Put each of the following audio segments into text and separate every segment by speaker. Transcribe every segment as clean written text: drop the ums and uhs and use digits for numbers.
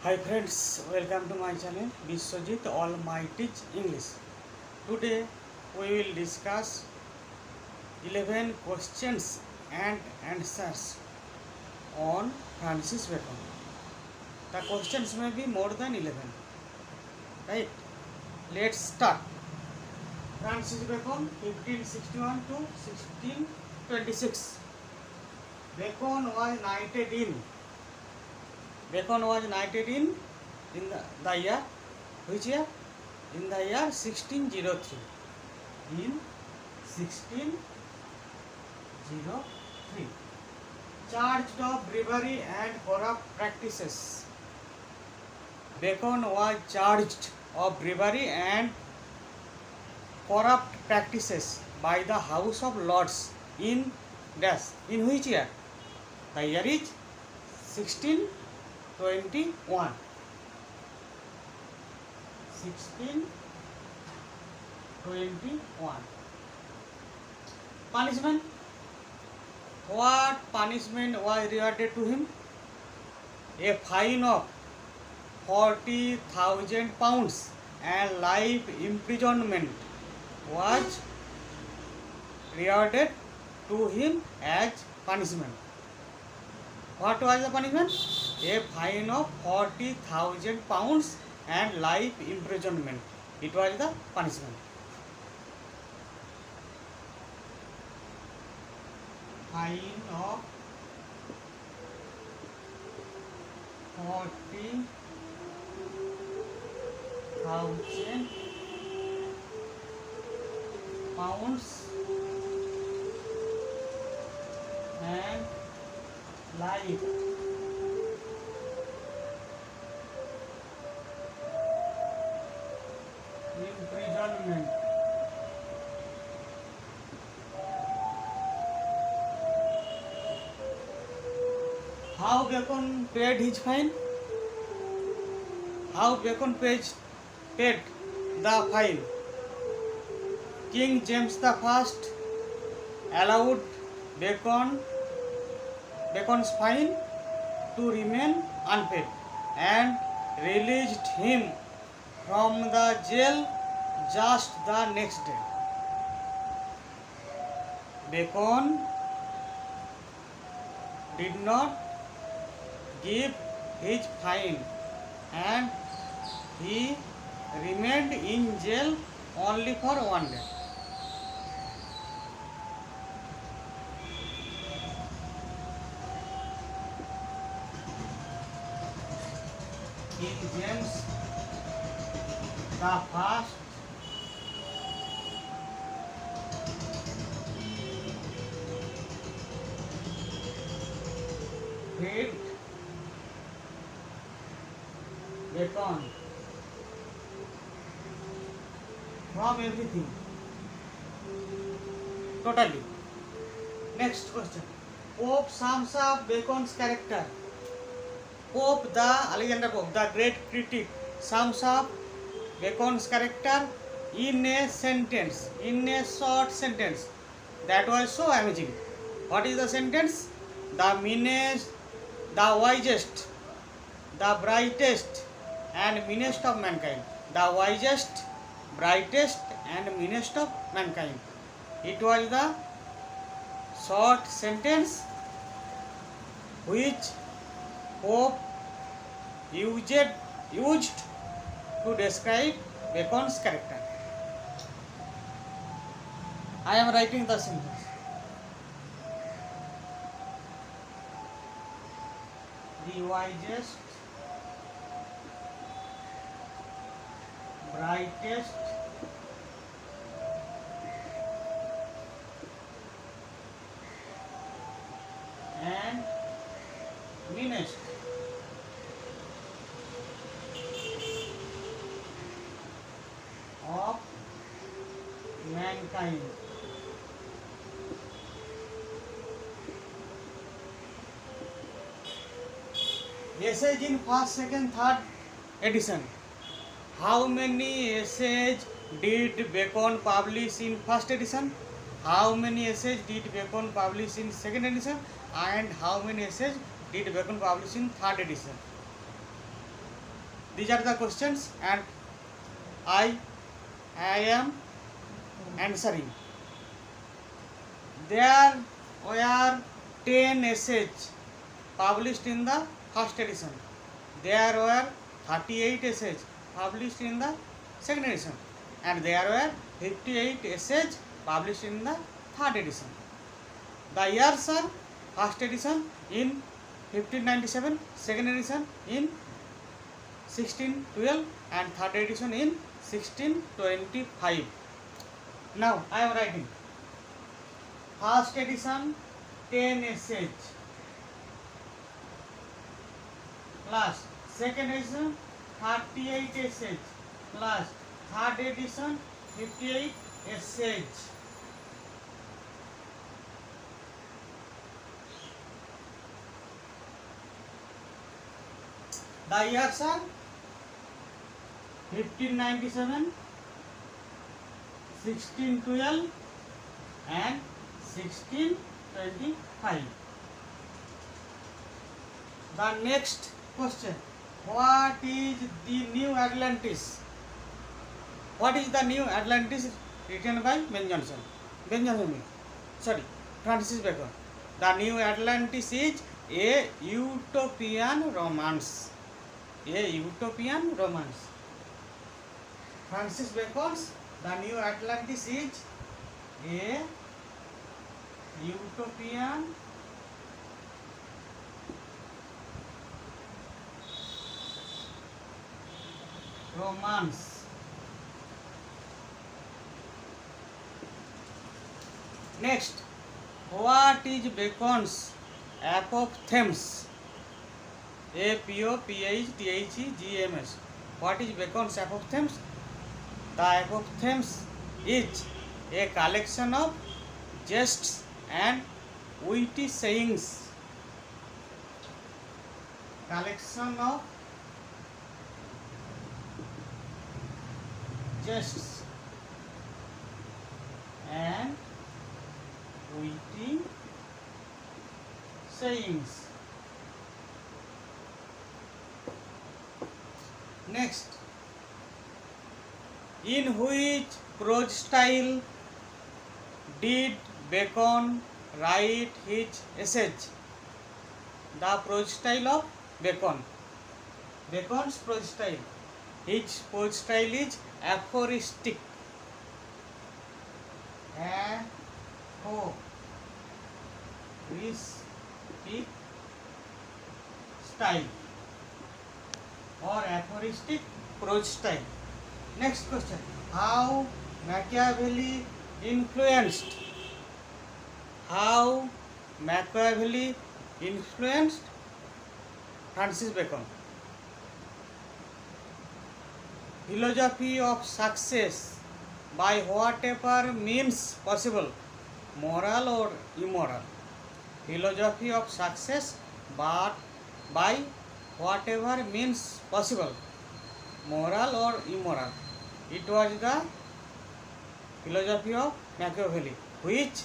Speaker 1: Hi friends, welcome to my channel Biswajit All My Teach English. Today we will discuss 11 questions and answers on Francis Bacon. The questions may be more than 11. Right? Let's start. Francis Bacon 1561 to 1626. Bacon was knighted in the year, which year? In the year 1603. In 1603. Charged of bribery and corrupt practices. Bacon was charged of bribery and corrupt practices by the House of Lords in which year? The year is 1621. 1621. Punishment. What punishment was rewarded to him? A fine of 40,000 pounds and life imprisonment was rewarded to him as punishment. What was the punishment? A fine of 40,000 pounds and life imprisonment. It was the punishment. Fine of 40,000 pounds and life imprisonment. How Bacon paid his fine? How Bacon paid the fine? King James I allowed Bacon's fine to remain unpaid and released him from the jail just the next day. Bacon did not give his fine and he remained in jail only for one day. King James the First freed Bacon from everything totally. Next question. Pope sums up Bacon's character. Alexander Pope, the great critic, sums up Bacon's character in a short sentence. That was so amazing. What is the sentence? The meanest, the wisest, the brightest and meanest of mankind. The wisest, brightest and meanest of mankind. It was the short sentence which Pope used to describe Bacon's character. I am writing the sentence. The wisest, brightest and meanest of mankind. Essays in first, second, third edition. How many essays did Bacon publish in first edition? How many essays did Bacon publish in second edition? And how many essays did Bacon publish in third edition? These are the questions, and I am answering. There were 10 essays published in the first edition. There were 38 essays published in the second edition, and there were 58 essays published in the third edition. The years are first edition in 1597, second edition in 1612, and third edition in 1625. Now I am writing first edition 10 essays plus second edition 38 essays plus third edition 58 essays. The years are 1597, 1612 and 1625. The next question: what is the New Atlantis? What is the New Atlantis written by Francis Bacon? The New Atlantis is a utopian romance. A utopian romance. Francis Bacon's The New Atlantis is a utopian romance. Next, what is Bacon's apophthegms? Apophthegms. What is Bacon's apophthegms? The apophthegms is a collection of jests and witty sayings. Collection of jests and witty sayings. Next, in which prose style did Bacon write his essays? The prose style of Bacon. Bacon's prose style. His prose style is aphoristic. Aphoristic style or aphoristic prose style. Next question: how Machiavelli influenced Francis Bacon? Philosophy of success by whatever means possible, moral or immoral. Philosophy of success but by whatever means possible, moral or immoral. It was the philosophy of Machiavelli which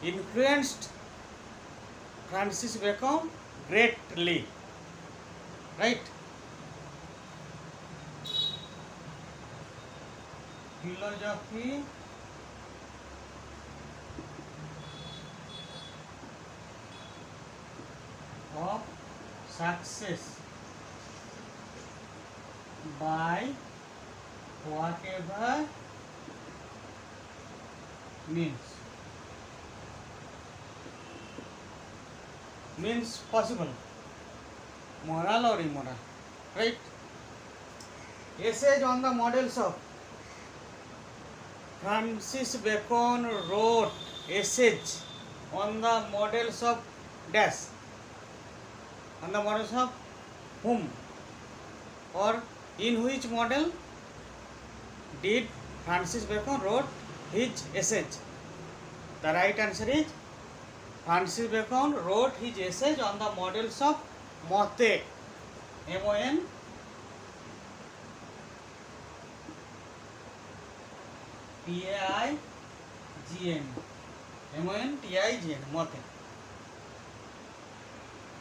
Speaker 1: influenced Francis Bacon greatly. Right? Philosophy of success by whatever means possible, moral or immoral. Right? Essays on the models of Francis Bacon wrote essays on the models of dash. On the models of whom or in which model did Francis Bacon wrote his essays? The right answer is Francis Bacon wrote his essays on the models of Montaigne. M-O-N T-A-I-G-N. M-O-N-T-I-G-N. Montaigne.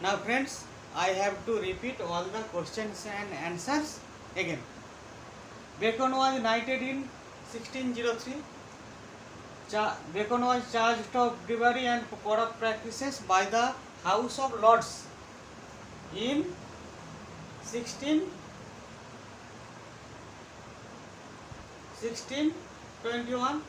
Speaker 1: Now friends, I have to repeat all the questions and answers again. Bacon was knighted in 1603. Bacon was charged of bribery and corrupt practices by the House of Lords in 1621.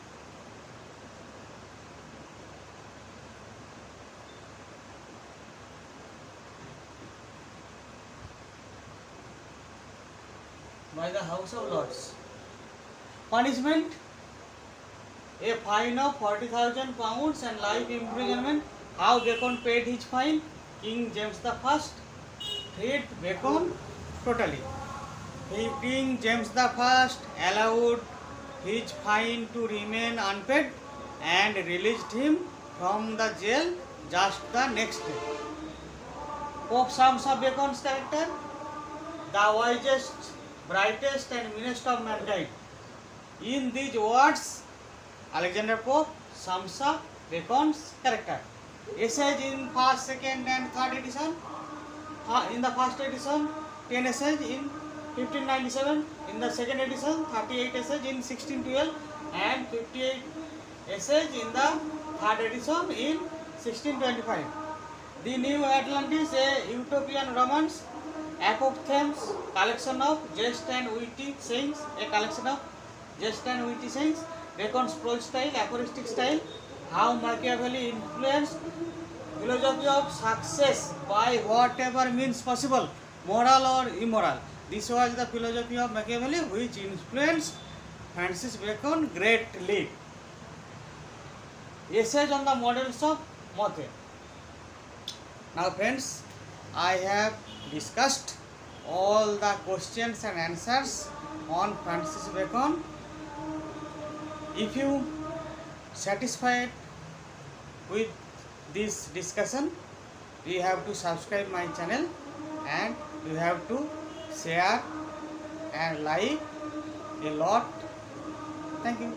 Speaker 1: By the House of Lords. Punishment: a fine of 40,000 pounds and life imprisonment. How Bacon paid his fine? King James I freed Bacon totally. King James I allowed his fine to remain unpaid and released him from the jail just the next day. Pope sums up Bacon's character: the wisest, brightest and meanest of mankind. In these words, Alexander Pope sums up Bacon's character. Essays in first, second and third edition. In the first edition, 10 essays in 1597. In the second edition, 38 essays in 1612 and 58 essays in the third edition in 1625. The New Atlantis, a utopian romance. Apophthegms, collection of jest and witty sayings, a collection of jest and witty sayings. Bacon's prose style, aphoristic style. How Machiavelli influenced philosophy of success by whatever means possible, moral or immoral. This was the philosophy of Machiavelli which influenced Francis Bacon greatly. Essays on the models of Mothe. Now friends, I have discussed all the questions and answers on Francis Bacon. If you satisfied with this discussion, you have to subscribe my channel and you have to share and like a lot. Thank you.